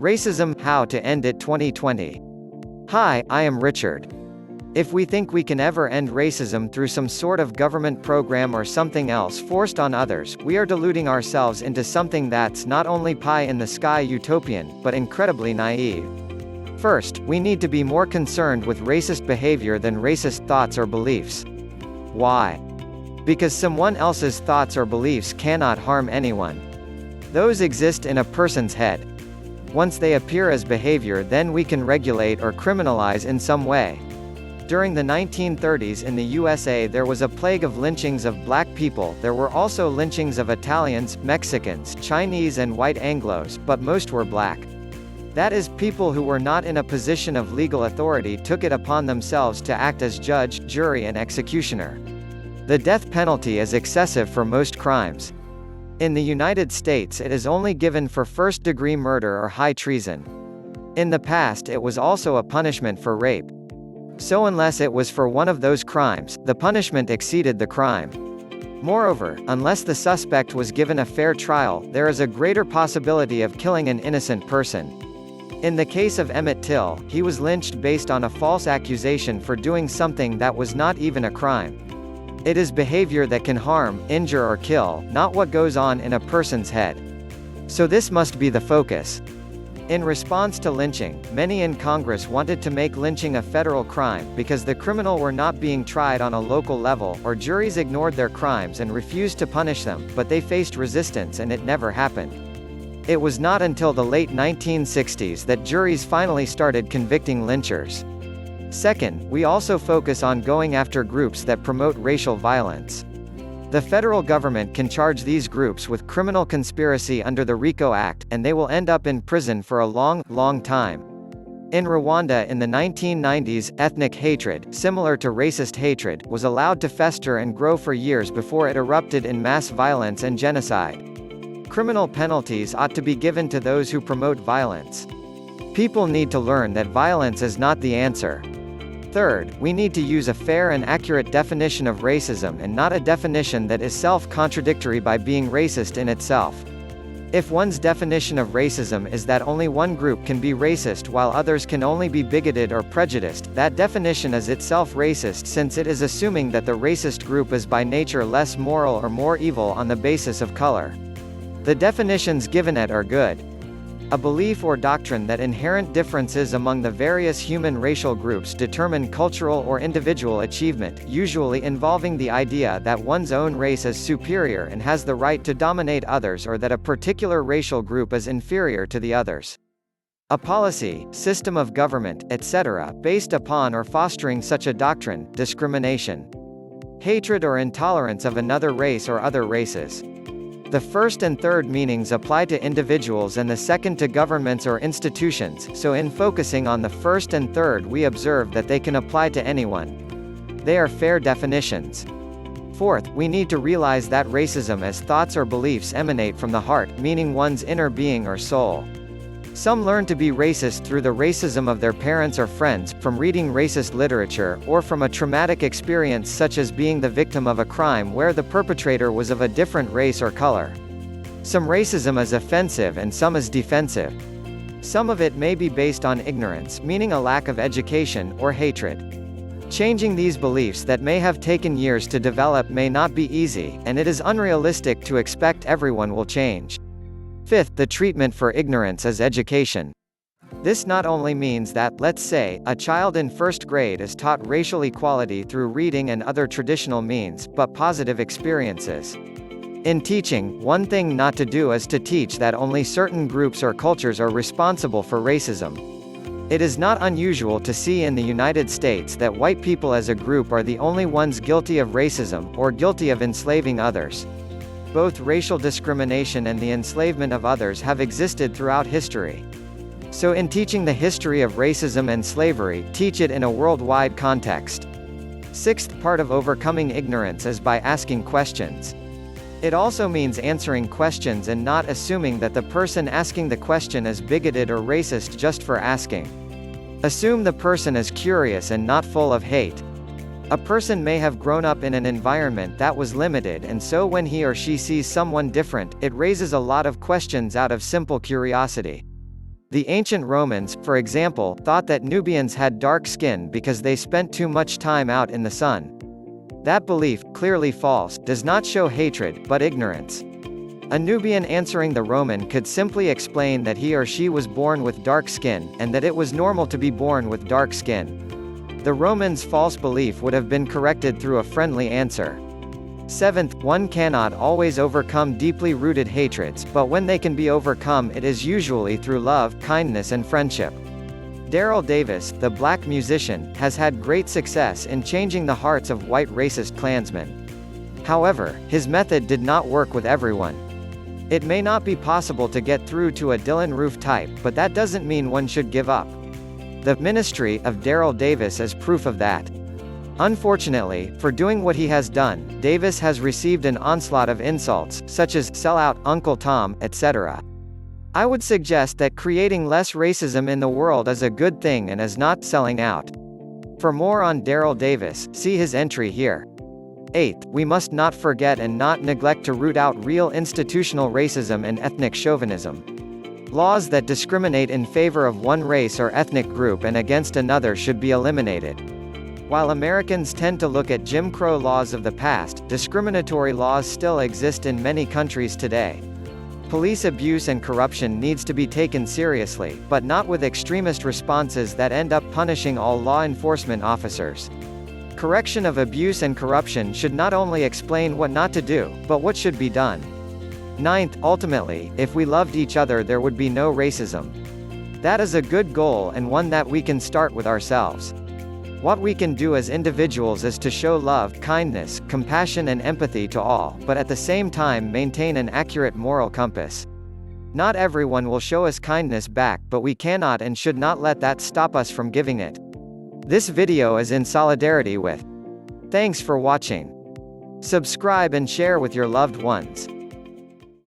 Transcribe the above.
Racism, How to End It 2020. Hi, I am Richard. If we think we can ever end racism through some sort of government program or something else forced on others, we are deluding ourselves into something that's not only pie-in-the-sky utopian, but incredibly naive. First, we need to be more concerned with racist behavior than racist thoughts or beliefs. Why? Because someone else's thoughts or beliefs cannot harm anyone. Those exist in a person's head. Once they appear as behavior, then we can regulate or criminalize in some way. During the 1930s in the USA there was a plague of lynchings of black people. There were also lynchings of Italians, Mexicans, Chinese and white Anglos, but most were black. That is, people who were not in a position of legal authority took it upon themselves to act as judge, jury and executioner. The death penalty is excessive for most crimes. In the United States it is only given for first-degree murder or high treason. In the past it was also a punishment for rape. So unless it was for one of those crimes, the punishment exceeded the crime. Moreover, unless the suspect was given a fair trial, there is a greater possibility of killing an innocent person. In the case of Emmett Till, he was lynched based on a false accusation for doing something that was not even a crime. It is behavior that can harm, injure or kill, not what goes on in a person's head. So this must be the focus. In response to lynching, many in Congress wanted to make lynching a federal crime, because the criminal were not being tried on a local level, or juries ignored their crimes and refused to punish them, but they faced resistance and it never happened. It was not until the late 1960s that juries finally started convicting lynchers. Second, we also focus on going after groups that promote racial violence. The federal government can charge these groups with criminal conspiracy under the RICO Act, and they will end up in prison for a long, long time. In Rwanda in the 1990s, ethnic hatred, similar to racist hatred, was allowed to fester and grow for years before it erupted in mass violence and genocide. Criminal penalties ought to be given to those who promote violence. People need to learn that violence is not the answer. Third, we need to use a fair and accurate definition of racism and not a definition that is self-contradictory by being racist in itself. If one's definition of racism is that only one group can be racist while others can only be bigoted or prejudiced, that definition is itself racist, since it is assuming that the racist group is by nature less moral or more evil on the basis of color. The definitions given are good. A belief or doctrine that inherent differences among the various human racial groups determine cultural or individual achievement, usually involving the idea that one's own race is superior and has the right to dominate others, or that a particular racial group is inferior to the others. A policy, system of government, etc., based upon or fostering such a doctrine, discrimination. Hatred or intolerance of another race or other races. The first and third meanings apply to individuals and the second to governments or institutions, so in focusing on the first and third we observe that they can apply to anyone. They are fair definitions. Fourth, we need to realize that racism as thoughts or beliefs emanate from the heart, meaning one's inner being or soul. Some learn to be racist through the racism of their parents or friends, from reading racist literature, or from a traumatic experience such as being the victim of a crime where the perpetrator was of a different race or color. Some racism is offensive and some is defensive. Some of it may be based on ignorance, meaning a lack of education, or hatred. Changing these beliefs that may have taken years to develop may not be easy, and it is unrealistic to expect everyone will change. Fifth, the treatment for ignorance is education. This not only means that, let's say, a child in first grade is taught racial equality through reading and other traditional means, but positive experiences. In teaching, one thing not to do is to teach that only certain groups or cultures are responsible for racism. It is not unusual to see in the United States that white people as a group are the only ones guilty of racism, or guilty of enslaving others. Both racial discrimination and the enslavement of others have existed throughout history. So in teaching the history of racism and slavery, teach it in a worldwide context. Sixth part of overcoming ignorance is by asking questions. It also means answering questions and not assuming that the person asking the question is bigoted or racist just for asking. Assume the person is curious and not full of hate. A person may have grown up in an environment that was limited, and so when he or she sees someone different, it raises a lot of questions out of simple curiosity. The ancient Romans, for example, thought that Nubians had dark skin because they spent too much time out in the sun. That belief, clearly false, does not show hatred, but ignorance. A Nubian answering the Roman could simply explain that he or she was born with dark skin, and that it was normal to be born with dark skin. The Romans' false belief would have been corrected through a friendly answer. 7th, one cannot always overcome deeply rooted hatreds, but when they can be overcome it is usually through love, kindness and friendship. Daryl Davis, the black musician, has had great success in changing the hearts of white racist Klansmen. However, his method did not work with everyone. It may not be possible to get through to a Dylan Roof type, but that doesn't mean one should give up. The ministry of Daryl Davis is proof of that. Unfortunately, for doing what he has done, Davis has received an onslaught of insults, such as "sellout," "Uncle Tom," etc. I would suggest that creating less racism in the world is a good thing and is not selling out. For more on Daryl Davis, see his entry here. 8th, we must not forget and not neglect to root out real institutional racism and ethnic chauvinism. Laws that discriminate in favor of one race or ethnic group and against another should be eliminated. While Americans tend to look at Jim Crow laws of the past, discriminatory laws still exist in many countries today. Police abuse and corruption needs to be taken seriously, but not with extremist responses that end up punishing all law enforcement officers. Correction of abuse and corruption should not only explain what not to do, but what should be done. 9th, ultimately, if we loved each other there would be no racism. That is a good goal and one that we can start with ourselves. What we can do as individuals is to show love, kindness, compassion and empathy to all, but at the same time maintain an accurate moral compass. Not everyone will show us kindness back, but we cannot and should not let that stop us from giving it. This video is in solidarity with. Thanks for watching. Subscribe and share with your loved ones.